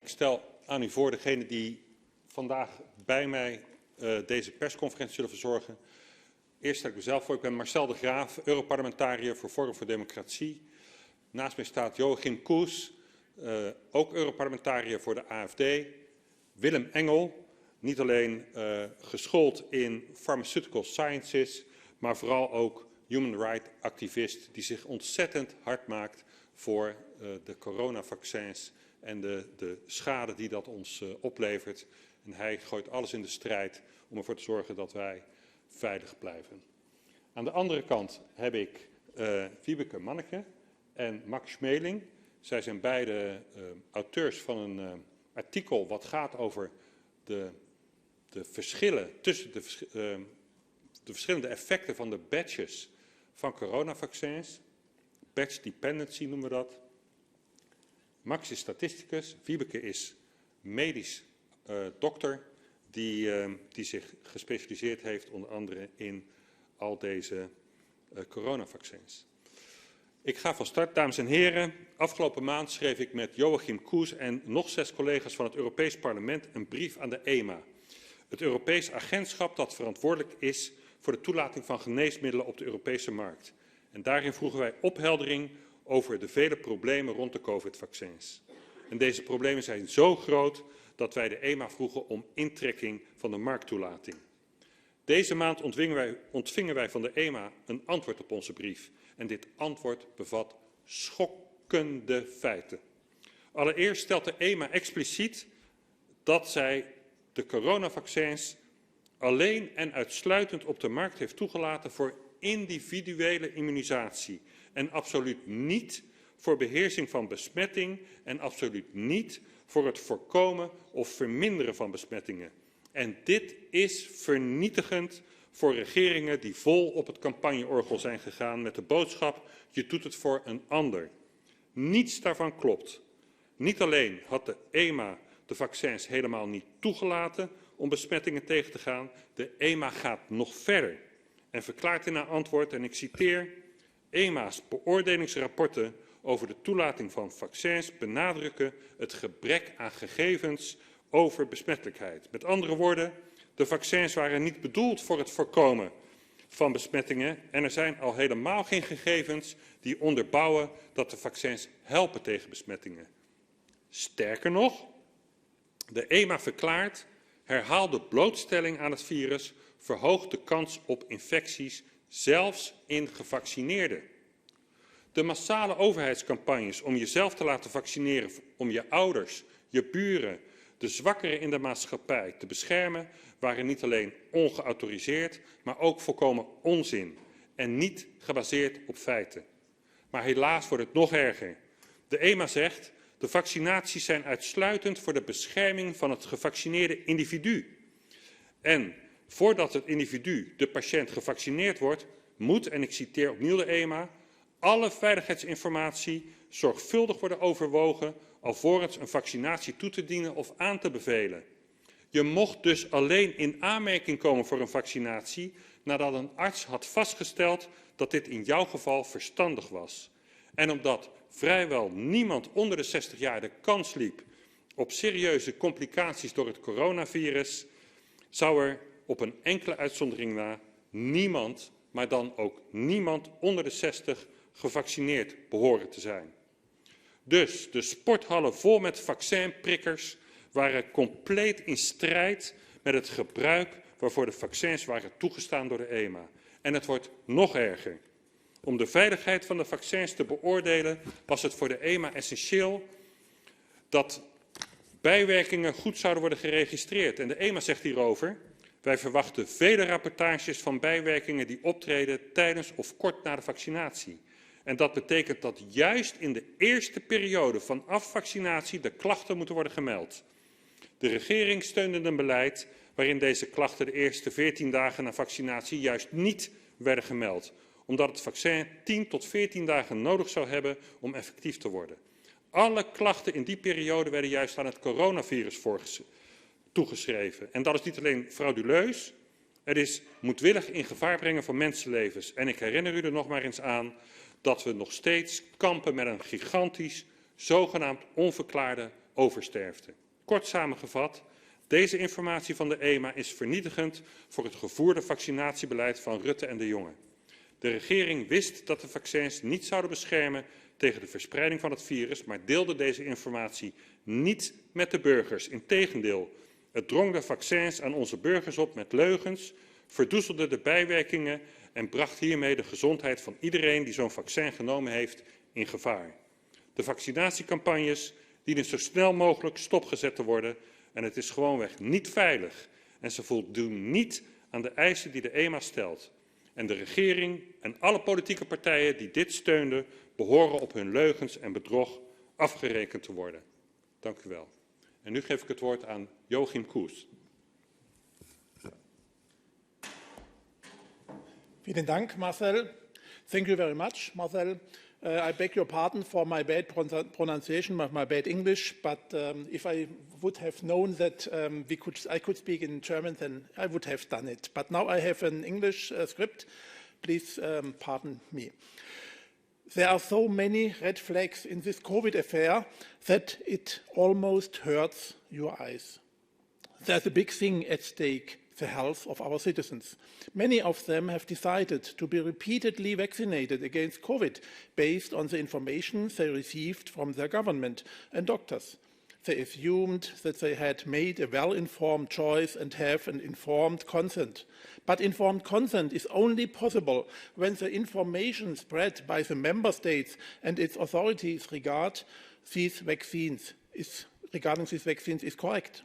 Ik stel aan u voor, degenen die vandaag bij mij deze persconferentie zullen verzorgen. Eerst stel ik mezelf voor, ik ben Marcel de Graaf, Europarlementariër voor Forum voor Democratie. Naast mij staat Joachim Koes, ook Europarlementariër voor de AFD. Willem Engel, niet alleen geschoold in pharmaceutical sciences, maar vooral ook human rights activist die zich ontzettend hard maakt voor de coronavaccins en de schade die dat ons oplevert. En hij gooit alles in de strijd om ervoor te zorgen dat wij veilig blijven. Aan de andere kant heb ik Wiebeke Manneke en Max Schmeling. Zij zijn beide auteurs van een artikel wat gaat over de verschillen tussen de verschillende effecten van de batches van coronavaccins. Batch dependency noemen we dat. Max is statisticus, Wiebeke is medisch dokter die zich gespecialiseerd heeft onder andere in al deze coronavaccins. Ik ga van start, dames en heren. Afgelopen maand schreef ik met Joachim Koes en nog 6 collega's van het Europees Parlement een brief aan de EMA. Het Europees agentschap dat verantwoordelijk is voor de toelating van geneesmiddelen op de Europese markt. En daarin vroegen wij opheldering over de vele problemen rond de COVID-vaccins. En deze problemen zijn zo groot dat wij de EMA vroegen om intrekking van de markttoelating. Deze maand ontvingen wij van de EMA een antwoord op onze brief. En dit antwoord bevat schokkende feiten. Allereerst stelt de EMA expliciet dat zij de coronavaccins alleen en uitsluitend op de markt heeft toegelaten voor individuele immunisatie. En absoluut niet voor beheersing van besmetting en absoluut niet voor het voorkomen of verminderen van besmettingen. En dit is vernietigend voor regeringen die vol op het campagneorgel zijn gegaan met de boodschap: je doet het voor een ander. Niets daarvan klopt. Niet alleen had de EMA de vaccins helemaal niet toegelaten om besmettingen tegen te gaan, de EMA gaat nog verder en verklaart in haar antwoord, en ik citeer: EMA's beoordelingsrapporten over de toelating van vaccins benadrukken het gebrek aan gegevens over besmettelijkheid. Met andere woorden, de vaccins waren niet bedoeld voor het voorkomen van besmettingen en er zijn al helemaal geen gegevens die onderbouwen dat de vaccins helpen tegen besmettingen. Sterker nog, de EMA verklaart: herhaalde blootstelling aan het virus verhoogt de kans op infecties, zelfs in gevaccineerden. De massale overheidscampagnes om jezelf te laten vaccineren, om je ouders, je buren, de zwakkeren in de maatschappij te beschermen, waren niet alleen ongeautoriseerd, maar ook volkomen onzin en niet gebaseerd op feiten. Maar helaas wordt het nog erger. De EMA zegt: de vaccinaties zijn uitsluitend voor de bescherming van het gevaccineerde individu. En voordat het individu, de patiënt, gevaccineerd wordt, moet, en ik citeer opnieuw de EMA, alle veiligheidsinformatie zorgvuldig worden overwogen alvorens een vaccinatie toe te dienen of aan te bevelen. Je mocht dus alleen in aanmerking komen voor een vaccinatie nadat een arts had vastgesteld dat dit in jouw geval verstandig was. En omdat vrijwel niemand onder de 60 jaar de kans liep op serieuze complicaties door het coronavirus, zou er op een enkele uitzondering na niemand, maar dan ook niemand onder de 60 gevaccineerd behoren te zijn. Dus de sporthallen vol met vaccinprikkers waren compleet in strijd met het gebruik waarvoor de vaccins waren toegestaan door de EMA. En het wordt nog erger. Om de veiligheid van de vaccins te beoordelen was het voor de EMA essentieel dat bijwerkingen goed zouden worden geregistreerd. En de EMA zegt hierover: wij verwachten vele rapportages van bijwerkingen die optreden tijdens of kort na de vaccinatie. En dat betekent dat juist in de eerste periode vanaf vaccinatie de klachten moeten worden gemeld. De regering steunde een beleid waarin deze klachten de eerste 14 dagen na vaccinatie juist niet werden gemeld, omdat het vaccin 10 tot 14 dagen nodig zou hebben om effectief te worden. Alle klachten in die periode werden juist aan het coronavirus toegeschreven. En dat is niet alleen frauduleus, het is moedwillig in gevaar brengen van mensenlevens. En ik herinner u er nog maar eens aan dat we nog steeds kampen met een gigantisch, zogenaamd onverklaarde oversterfte. Kort samengevat, deze informatie van de EMA is vernietigend voor het gevoerde vaccinatiebeleid van Rutte en de Jonge. De regering wist dat de vaccins niet zouden beschermen tegen de verspreiding van het virus, maar deelde deze informatie niet met de burgers. Integendeel, het drong de vaccins aan onze burgers op met leugens, verdoezelde de bijwerkingen en bracht hiermee de gezondheid van iedereen die zo'n vaccin genomen heeft in gevaar. De vaccinatiecampagnes dienen zo snel mogelijk stopgezet te worden en het is gewoonweg niet veilig en ze voldoen niet aan de eisen die de EMA stelt. En de regering en alle politieke partijen die dit steunden, behoren op hun leugens en bedrog afgerekend te worden. Dank u wel. En nu geef ik het woord aan Joachim Koes. Vielen Dank, Marcel. Thank you very much, Marcel. I beg your pardon for my bad pronunciation, my bad English, but if I would have known that I could speak in German, then I would have done it. But now I have an English script. Please pardon me. There are so many red flags in this COVID affair that it almost hurts your eyes. There's a big thing at stake, the health of our citizens. Many of them have decided to be repeatedly vaccinated against COVID based on the information they received from their government and doctors. They assumed that they had made a well-informed choice and have an informed consent. But informed consent is only possible when the information spread by the member states and its authorities regarding these vaccines is correct.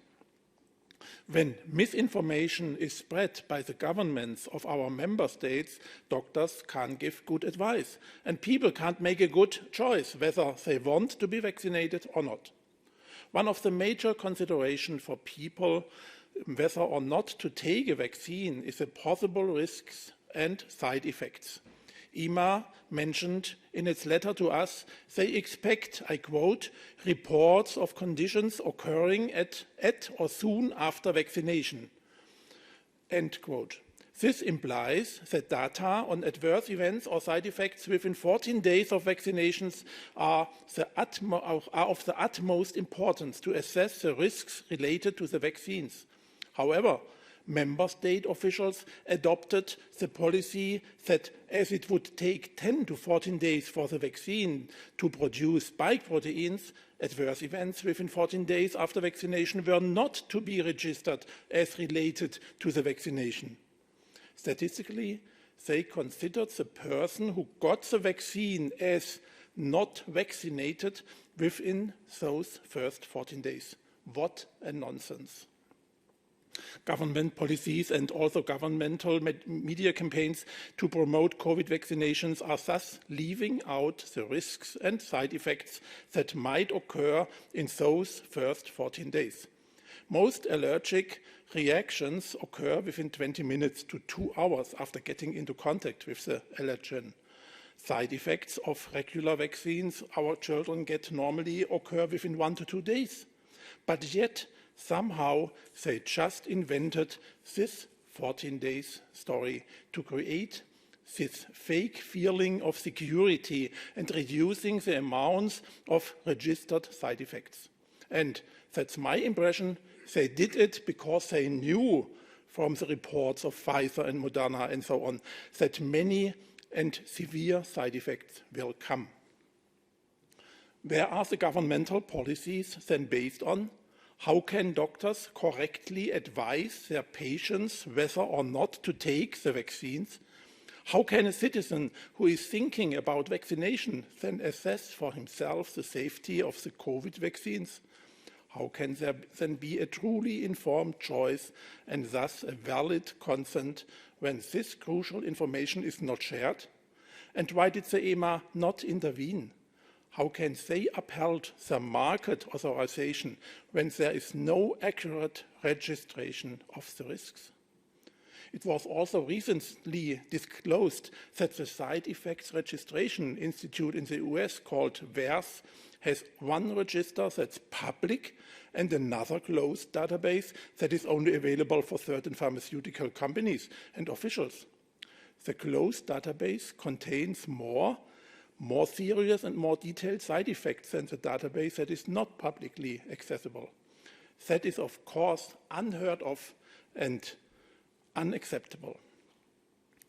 When misinformation is spread by the governments of our member states, doctors can't give good advice, and people can't make a good choice whether they want to be vaccinated or not. One of the major considerations for people whether or not to take a vaccine is the possible risks and side effects. EMA mentioned in its letter to us they expect, I quote, reports of conditions occurring at or soon after vaccination, end quote. This implies that data on adverse events or side effects within 14 days of vaccinations are of the utmost importance to assess the risks related to the vaccines. However, member state officials adopted the policy that as it would take 10 to 14 days for the vaccine to produce spike proteins, adverse events within 14 days after vaccination were not to be registered as related to the vaccination. Statistically, they considered the person who got the vaccine as not vaccinated within those first 14 days. What a nonsense. Government policies and also governmental media campaigns to promote COVID vaccinations are thus leaving out the risks and side effects that might occur in those first 14 days. Most allergic reactions occur within 20 minutes to 2 hours after getting into contact with the allergen. Side effects of regular vaccines our children get normally occur within 1 to 2 days. But yet, somehow, they just invented this 14 days story to create this fake feeling of security and reducing the amounts of registered side effects. And that's my impression. They did it because they knew from the reports of Pfizer and Moderna and so on that many and severe side effects will come. Where are the governmental policies then based on? How can doctors correctly advise their patients whether or not to take the vaccines? How can a citizen who is thinking about vaccination then assess for himself the safety of the COVID vaccines? How can there then be a truly informed choice and thus a valid consent when this crucial information is not shared? And why did the EMA not intervene? How can they uphold their market authorization when there is no accurate registration of the risks? It was also recently disclosed that the Side Effects Registration Institute in the US, called VAERS, has one register that's public and another closed database that is only available for certain pharmaceutical companies and officials. The closed database contains more, more serious and more detailed side effects than the database that is not publicly accessible. That is, of course, unheard of and unacceptable.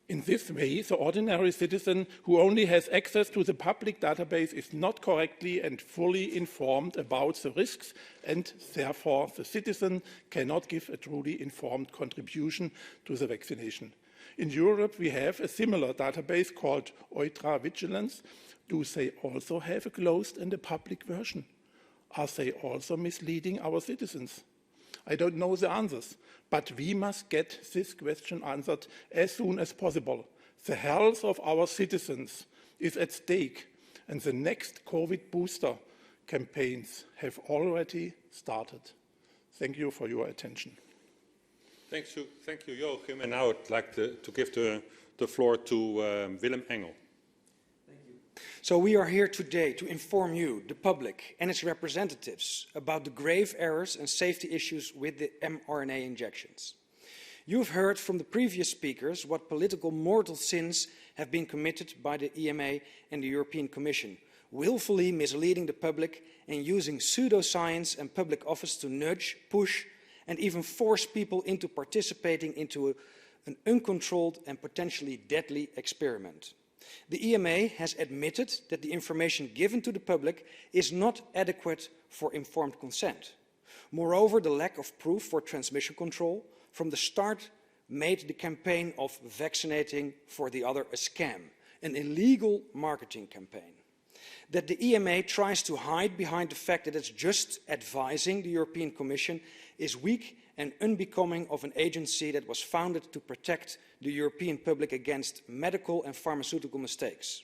In this way, the ordinary citizen who only has access to the public database is not correctly and fully informed about the risks, and therefore the citizen cannot give a truly informed contribution to the vaccination. In Europe, we have a similar database called Eutra Vigilance. Do they also have a closed and a public version? Are they also misleading our citizens? I don't know the answers, but we must get this question answered as soon as possible. The health of our citizens is at stake, and the next COVID booster campaigns have already started. Thank you for your attention. Thank you, Joachim. And now I'd like to give the floor to Willem Engel. So we are here today to inform you, the public and its representatives, about the grave errors and safety issues with the mRNA injections. You have heard from the previous speakers what political mortal sins have been committed by the EMA and the European Commission, willfully misleading the public and using pseudoscience and public office to nudge, push, and even force people into participating into an uncontrolled and potentially deadly experiment. The EMA has admitted that the information given to the public is not adequate for informed consent. Moreover, the lack of proof for transmission control from the start made the campaign of vaccinating for the other a scam, an illegal marketing campaign. That the EMA tries to hide behind the fact that it's just advising the European Commission is weak and unbecoming of an agency that was founded to protect the European public against medical and pharmaceutical mistakes.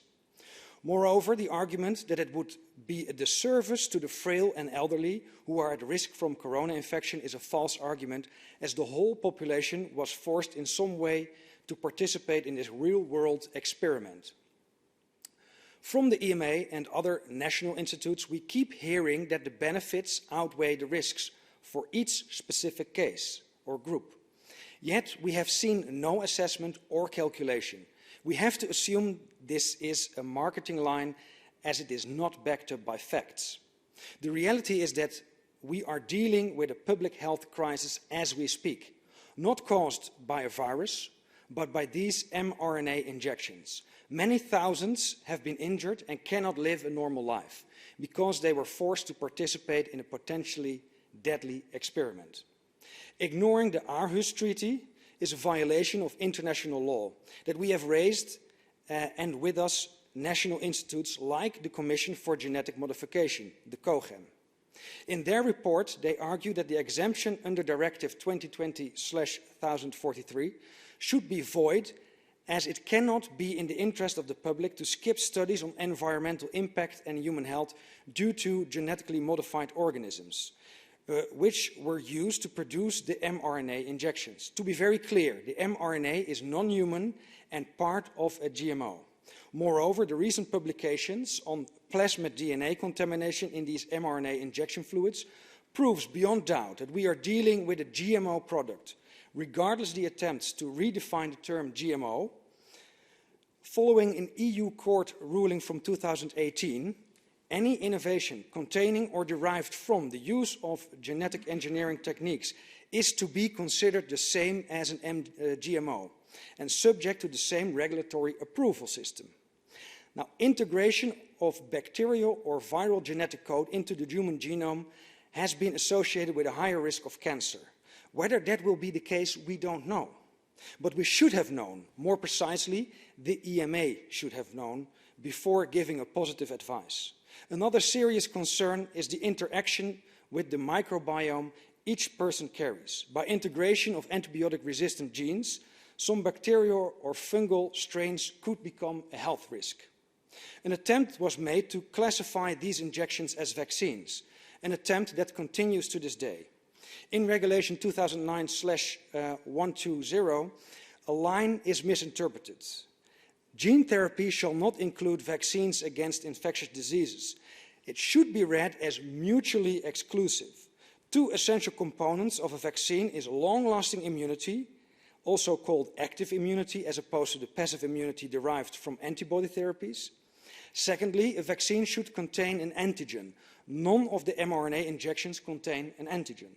Moreover, the argument that it would be a disservice to the frail and elderly who are at risk from corona infection is a false argument, as the whole population was forced in some way to participate in this real-world experiment. From the EMA and other national institutes, we keep hearing that the benefits outweigh the risks for each specific case or group. Yet we have seen no assessment or calculation. We have to assume this is a marketing line, as it is not backed up by facts. The reality is that we are dealing with a public health crisis as we speak, not caused by a virus, but by these mRNA injections. Many thousands have been injured and cannot live a normal life because they were forced to participate in a potentially deadly experiment. Ignoring the Aarhus Treaty is a violation of international law that we have raised, and with us national institutes like the Commission for Genetic Modification, the COGEM. In their report, they argue that the exemption under Directive 2020/1043 should be void, as it cannot be in the interest of the public to skip studies on environmental impact and human health due to genetically modified organisms, which were used to produce the mRNA injections. To be very clear, the mRNA is non-human and part of a GMO. Moreover, the recent publications on plasmid DNA contamination in these mRNA injection fluids proves beyond doubt that we are dealing with a GMO product. Regardless of the attempts to redefine the term GMO, following an EU court ruling from 2018, any innovation containing or derived from the use of genetic engineering techniques is to be considered the same as an GMO and subject to the same regulatory approval system. Now, integration of bacterial or viral genetic code into the human genome has been associated with a higher risk of cancer. Whether that will be the case, we don't know. But we should have known, more precisely, the EMA should have known before giving a positive advice. Another serious concern is the interaction with the microbiome each person carries. By integration of antibiotic-resistant genes, some bacterial or fungal strains could become a health risk. An attempt was made to classify these injections as vaccines, an attempt that continues to this day. In Regulation 2009/120, a line is misinterpreted. Gene therapy shall not include vaccines against infectious diseases. It should be read as mutually exclusive. Two essential components of a vaccine is long-lasting immunity, also called active immunity, as opposed to the passive immunity derived from antibody therapies. Secondly, a vaccine should contain an antigen. None of the mRNA injections contain an antigen.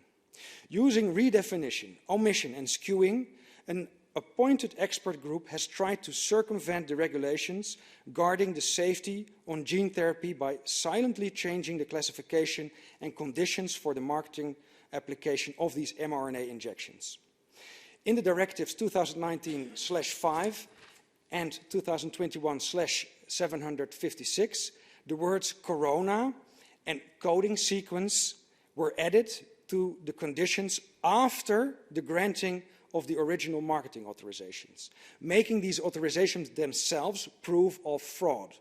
Using redefinition, omission and skewing, an appointed expert group has tried to circumvent the regulations guarding the safety on gene therapy by silently changing the classification and conditions for the marketing application of these mRNA injections. In the directives 2019/5 and 2021/756, the words corona and coding sequence were added to the conditions after the granting of the original marketing authorizations, making these authorizations themselves proof of fraud.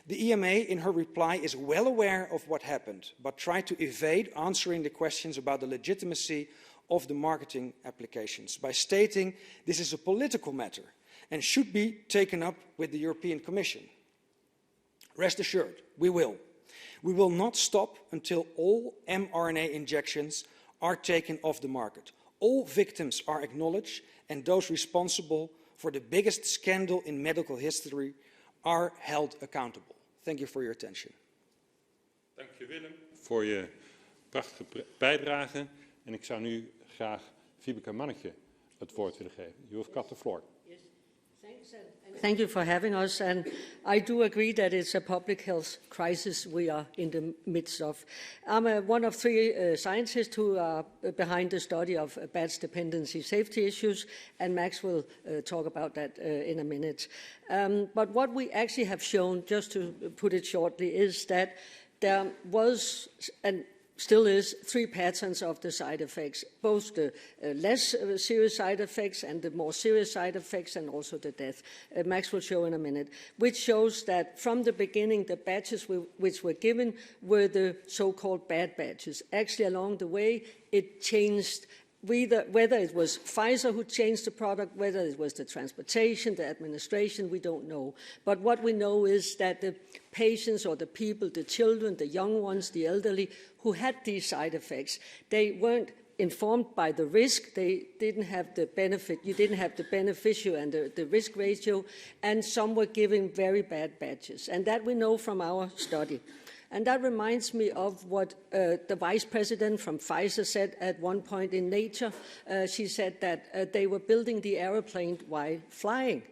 The EMA, in her reply, is well aware of what happened, but tried to evade answering the questions about the legitimacy of the marketing applications by stating this is a political matter and should be taken up with the European Commission. Rest assured, we will. We will not stop until all mRNA injections are taken off the market. All victims are acknowledged and those responsible for the biggest scandal in medical history are held accountable. Thank you for your attention. Dank je Willem voor je prachtige bijdrage. En ik zou nu graag Vibeke Mannetje het woord willen geven. You have got the floor. Yes, thanks and thank you for having us. And I do agree that it's a public health crisis we are in the midst of. I'm one of three scientists who are behind the study of batch dependency safety issues, and Max will talk about that in a minute. But what we actually have shown, just to put it shortly, is that there was and still is three patterns of the side effects, both the less serious side effects and the more serious side effects, and also the death. Max will show in a minute, which shows that from the beginning, the batches which were given were the so-called bad batches. Actually, along the way, it changed. Whether it was Pfizer who changed the product, whether it was the transportation, the administration, we don't know. But what we know is that the patients or the people, the children, the young ones, the elderly, who had these side effects, they weren't informed by the risk. They didn't have the benefit. You didn't have the beneficial and the risk ratio, and some were given very bad batches. And that we know from our study. And that reminds me of what the vice president from Pfizer said at one point in Nature. She said that they were building the aeroplane while flying.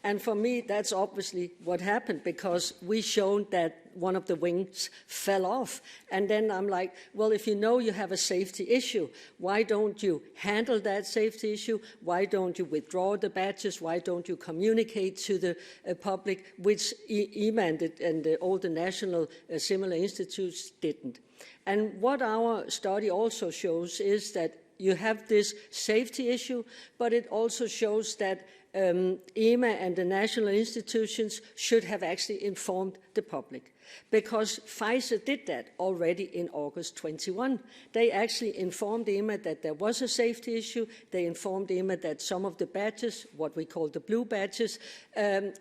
And for me, that's obviously what happened, because we showed that one of the wings fell off. And then I'm like, well, if you know you have a safety issue, why don't you handle that safety issue? Why don't you withdraw the batches? Why don't you communicate to the public, which EMA and all the national similar institutes didn't? And what our study also shows is that you have this safety issue, but it also shows that EMA and the national institutions should have actually informed the public, because Pfizer did that already in August 21. They actually informed EMA that there was a safety issue. They informed EMA that some of the batches, what we call the blue batches,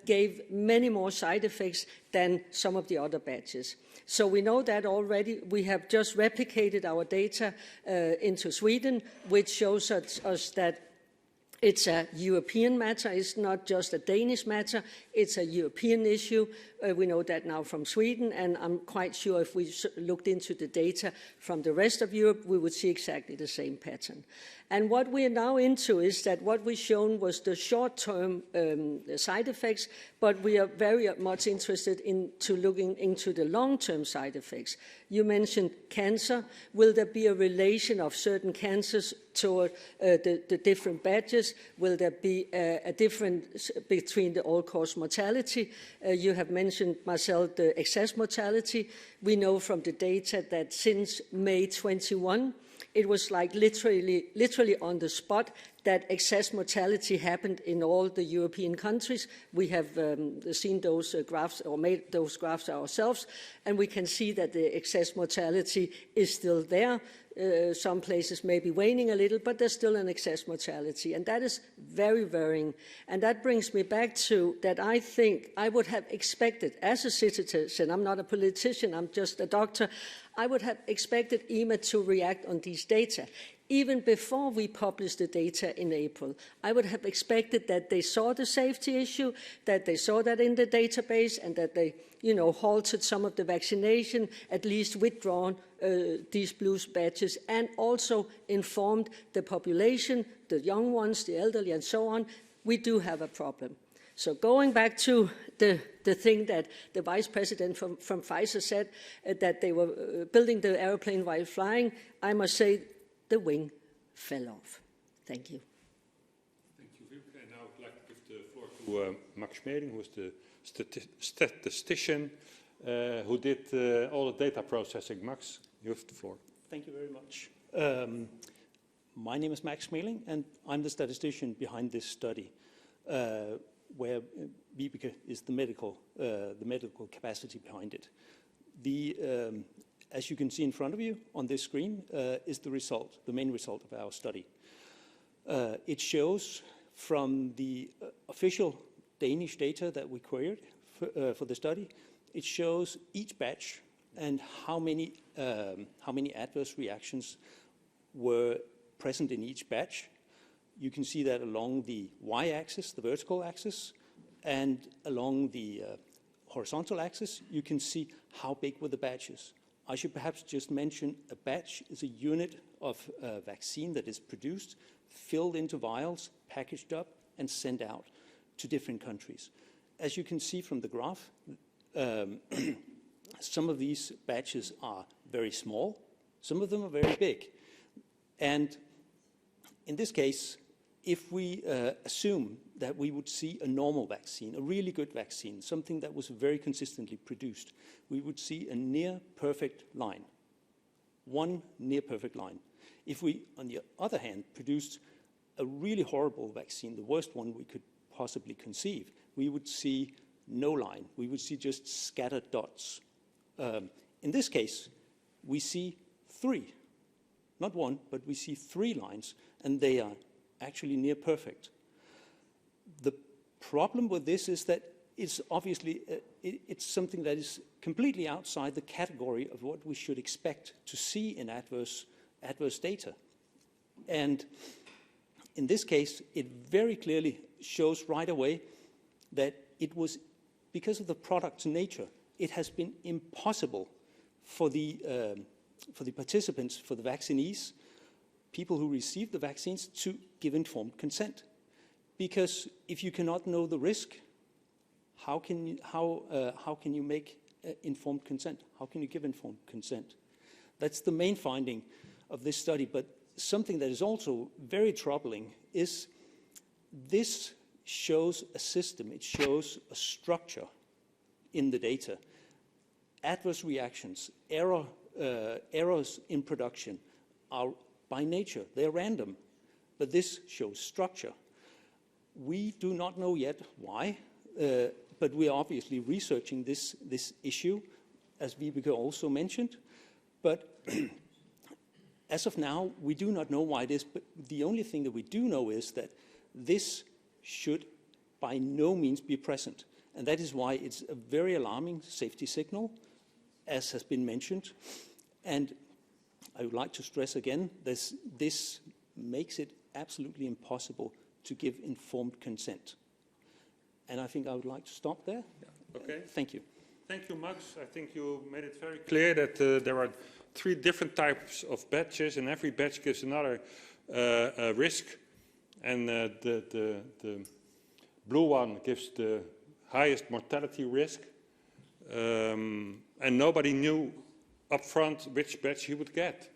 gave many more side effects than some of the other batches. So we know that already. We have just replicated our data into Sweden, which shows us that it's a European matter. It's not just a Danish matter. It's a European issue. We know that now from Sweden, and I'm quite sure if we looked into the data from the rest of Europe, we would see exactly the same pattern. And what we are now into is that what we've shown was the short-term side effects, but we are very much interested in looking into the long-term side effects. You mentioned cancer. Will there be a relation of certain cancers toward the different batches? Will there be a difference between the all-cause mortality? You have mentioned, Marcel, the excess mortality. We know from the data that since May 21, it was like literally on the spot that excess mortality happened in all the European countries. We have seen those graphs or made those graphs ourselves, and we can see that the excess mortality is still there. Some places may be waning a little, but there's still an excess mortality, and that is very worrying. And that brings me back to that I think I would have expected, as a citizen, I'm not a politician, I'm just a doctor, I would have expected EMA to react on these data. even before we published the data in April. I would have expected that they saw the safety issue, that they saw that in the database, and that they, halted some of the vaccination, at least withdrawn these blue badges, and also informed the population, the young ones, the elderly, and so on. We do have a problem. So going back to the thing that the vice president from Pfizer said, that they were building the airplane while flying, I must say the wing fell off. Thank you. Thank you, Wiebke. And now I would like to give the floor to Max Schmeling, who is the statistician who did all the data processing. Max, you have the floor. Thank you very much. My name is Max Schmeling, and I'm the statistician behind this study, where Wiebke is the medical capacity behind it. As you can see in front of you on this screen, is the main result of our study. It shows from the official Danish data that we queried for the study, it shows each batch and how many adverse reactions were present in each batch. You can see that along the y-axis, the vertical axis, and along the horizontal axis, you can see how big were the batches. I should perhaps just mention a batch is a unit of vaccine that is produced, filled into vials, packaged up, and sent out to different countries. As you can see from the graph, some of these batches are very small, some of them are very big. And in this case, if we assume that we would see a normal vaccine, a really good vaccine, something that was very consistently produced, we would see a near-perfect line, one near-perfect line. If we, on the other hand, produced a really horrible vaccine, the worst one we could possibly conceive, we would see no line. We would see just scattered dots. In this case, we see three, not one, but we see three lines, and they are actually near perfect. The problem with this is that it's obviously it's something that is completely outside the category of what we should expect to see in adverse data. And in this case, it very clearly shows right away that it was, because of the product's nature, it has been impossible for the participants, for the vaccinees, people who receive the vaccines, to give informed consent. Because if you cannot know the risk, how can you make informed consent? How can you give informed consent? That's the main finding of this study. But something that is also very troubling is this shows a system. It shows a structure in the data. Adverse reactions, errors in production are by nature, they're random. But this shows structure. We do not know yet why, but we are obviously researching this issue, as Wiebke also mentioned. But as of now, we do not know why it is, but the only thing that we do know is that this should by no means be present. And that is why it's a very alarming safety signal, as has been mentioned. And I would like to stress again, this makes it absolutely impossible to give informed consent. And I think I would like to stop there. Yeah. Okay. Thank you. Thank you, Max. I think you made it very clear that there are three different types of batches, and every batch gives another risk. And the blue one gives the highest mortality risk. And nobody knew up front which batch you would get.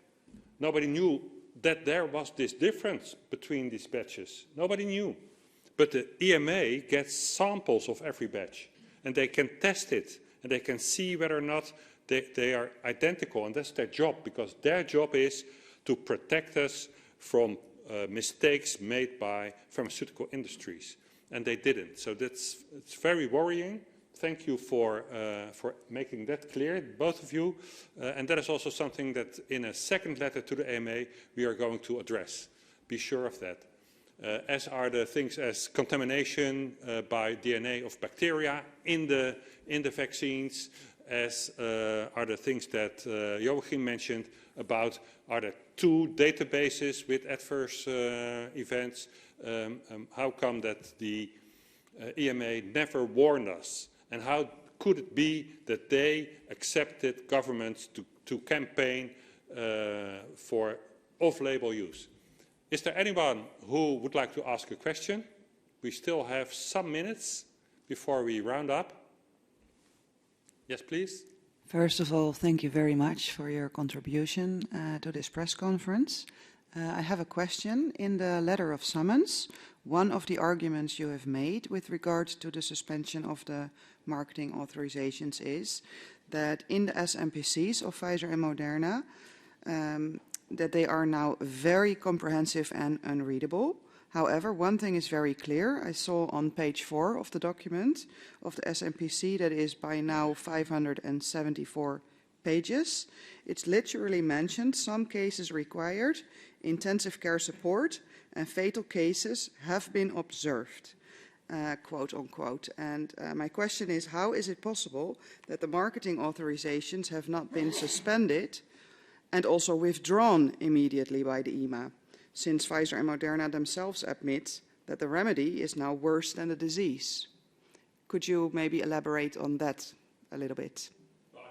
Nobody knew that there was this difference between these batches. Nobody knew. But the EMA gets samples of every batch, and they can test it, and they can see whether or not they are identical, and that's their job, because their job is to protect us from mistakes made by pharmaceutical industries, and they didn't. So it's very worrying. Thank you for making that clear, both of you. And that is also something that in a second letter to the EMA we are going to address. Be sure of that. As are the things as contamination by DNA of bacteria in the vaccines, as are the things that Joachim mentioned about are there 2 databases with adverse events? How come that the EMA never warned us? And how could it be that they accepted governments to campaign for off-label use? Is there anyone who would like to ask a question? We still have some minutes before we round up. Yes, please. First of all, thank you very much for your contribution to this press conference. I have a question. In the letter of summons, one of the arguments you have made with regard to the suspension of the marketing authorizations is that in the SMPCs of Pfizer and Moderna, that they are now very comprehensive and unreadable. However, one thing is very clear. I saw on page 4 of the document of the SMPC that is by now 574 pages. It's literally mentioned some cases required intensive care support and fatal cases have been observed, quote unquote. And my question is, how is it possible that the marketing authorizations have not been suspended and also withdrawn immediately by the EMA, since Pfizer and Moderna themselves admit that the remedy is now worse than the disease? Could you maybe elaborate on that a little bit? Well,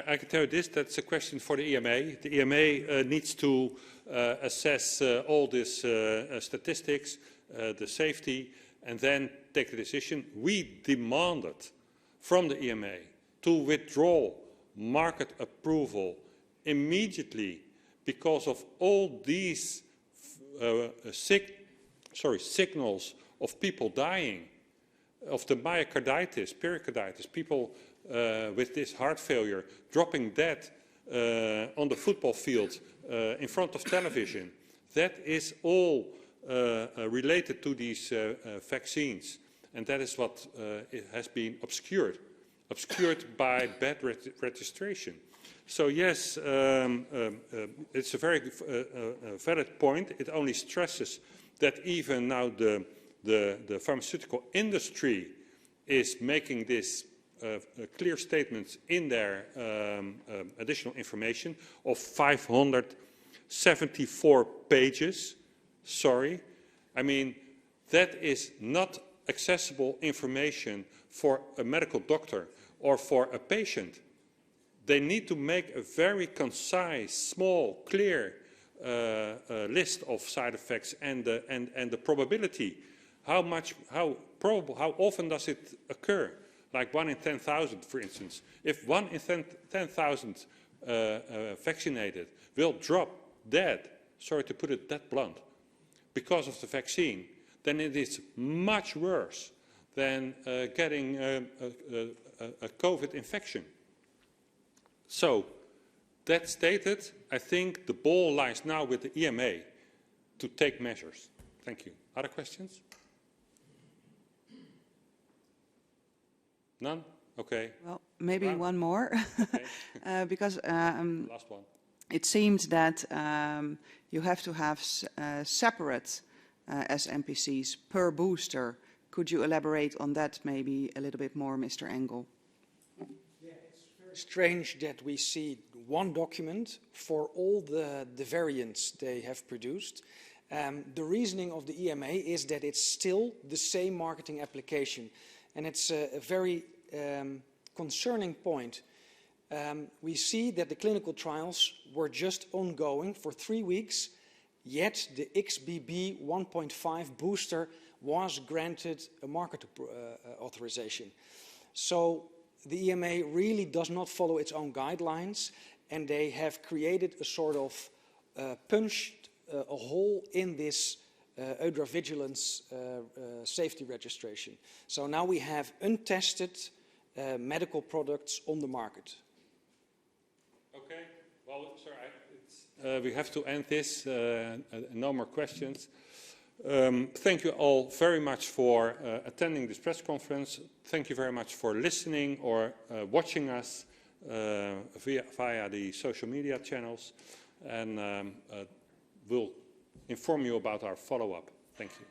I can tell you this, that's a question for the EMA. The EMA needs to assess all these statistics, the safety, and then take a decision. We demanded from the EMA to withdraw market approval immediately because of all these signals of people dying, of the myocarditis, pericarditis, people with this heart failure dropping dead on the football field in front of television. That is all related to these vaccines, and that is what it has been obscured by bad registration. So yes, it's a very valid point. It only stresses that even now the pharmaceutical industry is making this clear statements in their additional information of 574 pages. Sorry. I mean, that is not accessible information for a medical doctor or for a patient. They need to make a very concise, small, clear list of side effects and the probability. How often does it occur? Like 1 in 10,000, for instance. If 1 in 10,000 vaccinated will drop dead, sorry to put it that blunt, because of the vaccine, then it is much worse than getting a COVID infection. So, that stated, I think the ball lies now with the EMA to take measures. Thank you. Other questions? None? Okay. Well, maybe one more, Okay. because Last one. it seems that you have to have separate SMPCs per booster. Could you elaborate on that maybe a little bit more, Mr. Engel? Yeah, it's very strange that we see one document for all the variants they have produced. The reasoning of the EMA is that it's still the same marketing application. And it's a very concerning point. We see that the clinical trials were just ongoing for 3 weeks, yet the XBB 1.5 booster was granted a market authorization. So the EMA really does not follow its own guidelines, and they have created a sort of punched a hole in this hypervigilance safety registration. So now we have untested medical products on the market. Okay. Well, sorry, we have to end this. No more questions. Thank you all very much for attending this press conference. Thank you very much for listening or watching us via the social media channels. And we'll inform you about our follow-up. Thank you.